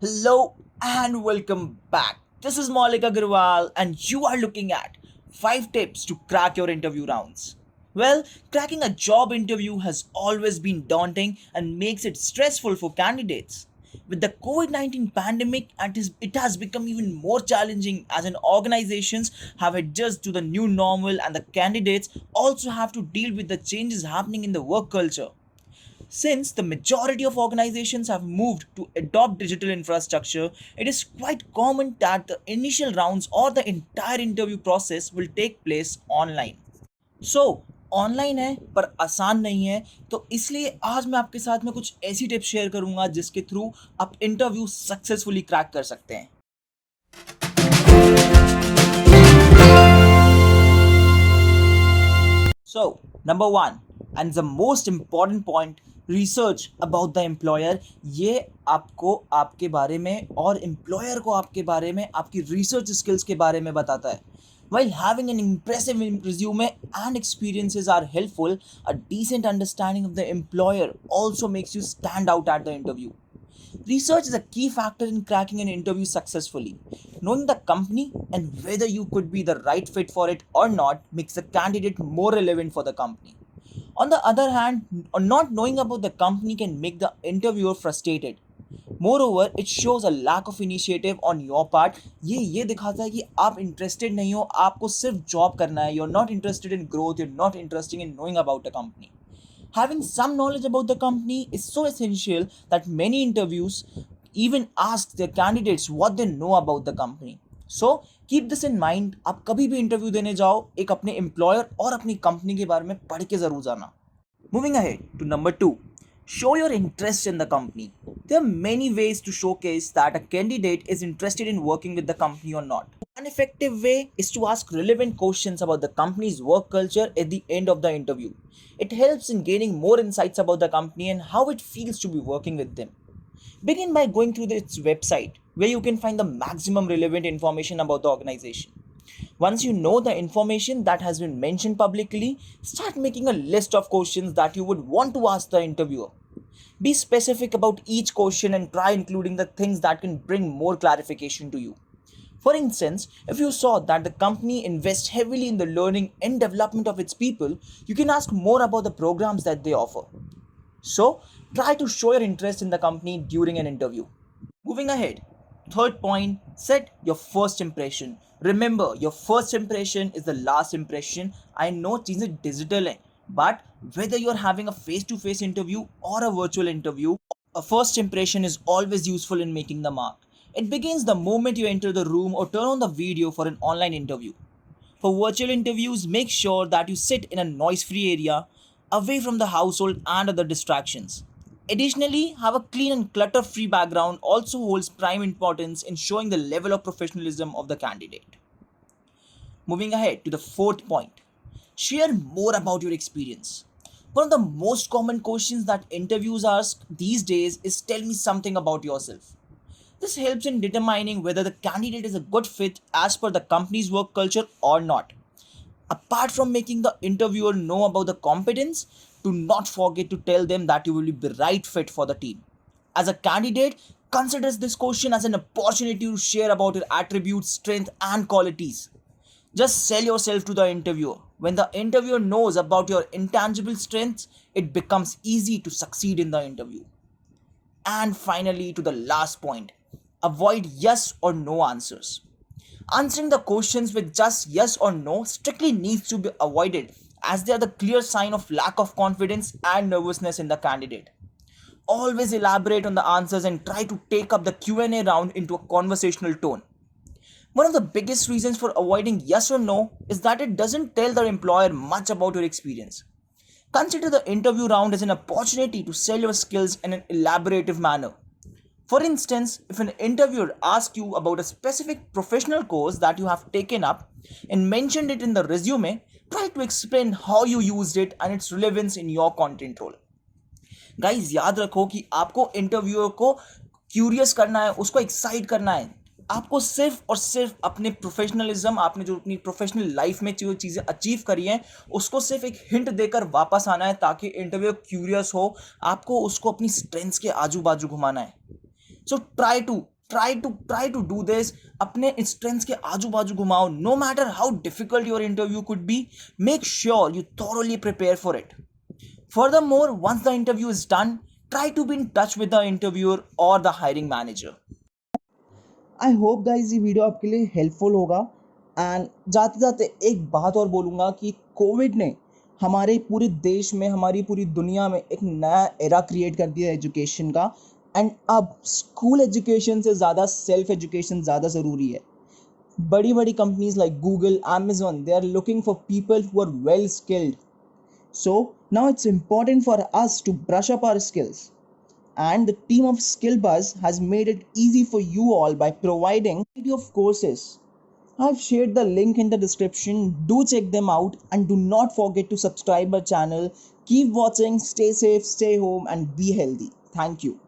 Hello and welcome back. This is Maulik Agarwal, and you are looking at 5 tips to crack your interview rounds. Well, cracking a job interview has always been daunting and makes it stressful for candidates. With the COVID 19 pandemic, it has become even more challenging as in organizations have adjusted to the new normal and the candidates also have to deal with the changes happening in the work culture. Since the majority of organizations have moved to adopt digital infrastructure, it is quite common that the initial rounds or the entire interview process will take place online. So online है पर आसान नहीं है, तो इसलिए आज मैं आपके साथ में कुछ ऐसी टिप्स शेयर करूंगा जिसके थ्रू आप इंटरव्यू सक्सेसफुली क्रैक कर सकते हैं. So, number one, and the most important point, research about the employer. ये आपको आपके बारे में और एम्प्लॉयर को आपके बारे में आपकी रिसर्च स्किल्स के बारे में बताता है. While having an impressive resume and experiences are helpful, a decent understanding of the employer also makes you stand out at the interview. Research is a key factor in cracking an interview successfully. Knowing the company and whether you could be the right fit for it or not makes the candidate more relevant for the company. On the other hand, not knowing about the company can make the interviewer frustrated. Moreover, it shows a lack of initiative on your part. ये दिखाता है कि आप interested नहीं हो, आपको सिर्फ job करना है. You're not interested in growth, you're not interested in knowing about a company. Having some knowledge about the company is so essential that many interviews even ask their candidates what they know about the company. So keep this in mind. आप कभी भी interview देने जाओ, एक अपने employer और अपनी company के बारे में पढ़ के जरूर जाना. Moving ahead to number 2, show your interest in the company. There are many ways to showcase that a candidate is interested in working with the company or not. One effective way is to ask relevant questions about the company's work culture at the end of the interview. It helps in gaining more insights about the company and how it feels to be working with them. Begin by going through its website, where you can find the maximum relevant information about the organization. Once you know the information that has been mentioned publicly, start making a list of questions that you would want to ask the interviewer. Be specific about each question and try including the things that can bring more clarification to you. For instance, if you saw that the company invests heavily in the learning and development of its people, you can ask more about the programs that they offer. So, try to show your interest in the company during an interview. Moving ahead, third point, set your first impression. Remember, your first impression is the last impression. I know चीज़ें digital हैं, but whether you're having a face-to-face interview or a virtual interview, a first impression is always useful in making the mark. It begins the moment you enter the room or turn on the video for an online interview. For virtual interviews, make sure that you sit in a noise-free area, away from the household and other distractions. Additionally, have a clean and clutter-free background also holds prime importance in showing the level of professionalism of the candidate. Moving ahead to the fourth point, share more about your experience. One of the most common questions that interviews ask these days is tell me something about yourself. This helps in determining whether the candidate is a good fit as per the company's work culture or not. Apart from making the interviewer know about the competence, do not forget to tell them that you will be the right fit for the team. As a candidate, consider this question as an opportunity to share about your attributes, strength, and qualities. Just sell yourself to the interviewer. When the interviewer knows about your intangible strengths, it becomes easy to succeed in the interview. And finally, to the last point, avoid yes or no answers. Answering the questions with just yes or no strictly needs to be avoided as they are the clear sign of lack of confidence and nervousness in the candidate. Always elaborate on the answers and try to take up the Q&A round into a conversational tone. One of the biggest reasons for avoiding yes or no is that it doesn't tell the employer much about your experience. Consider the interview round as an opportunity to sell your skills in an elaborative manner. For instance, if an interviewer asks you about a specific professional course that you have taken up and mentioned it in the resume, try to explain how you used it and its relevance in your content role. Guys, याद रखो कि आपको interviewer को curious करना है, उसको excite करना है. आपको सिर्फ और सिर्फ अपने प्रोफेशनलिज्म, आपने जो अपनी प्रोफेशनल लाइफ में जो चीज़ें अचीव करी हैं, उसको सिर्फ एक हिंट देकर वापस आना है ताकि इंटरव्यूअर क्यूरियस हो. आपको उसको अपनी स्ट्रेंथ्स के आजू बाजू घुमाना है. So try to do this. अपने strengths के आजू बाजू घुमाओ. No matter how difficult your interview could be, make sure you thoroughly prepare for it. Furthermore, once the interview is done, try to be in touch with the interviewer or the hiring manager. I hope guys ये video आपके लिए helpful होगा. And जाते जाते एक बात और बोलूँगा कि कोविड ने हमारे पूरे देश में, हमारी पूरी दुनिया में एक नया एरा क्रिएट कर दिया एजुकेशन का. एंड अब स्कूल एजुकेशन से ज़्यादा सेल्फ एजुकेशन ज़्यादा ज़रूरी है. बड़ी बड़ी companies like Google, Amazon, they are looking for people who are well skilled. So now it's important for us to brush up our skills. And the team of SkillBuzz has made it easy for you all by providing a variety of courses. I've shared the link in the description. Do check them out and do not forget to subscribe our channel. Keep watching, stay safe, stay home and be healthy. Thank you.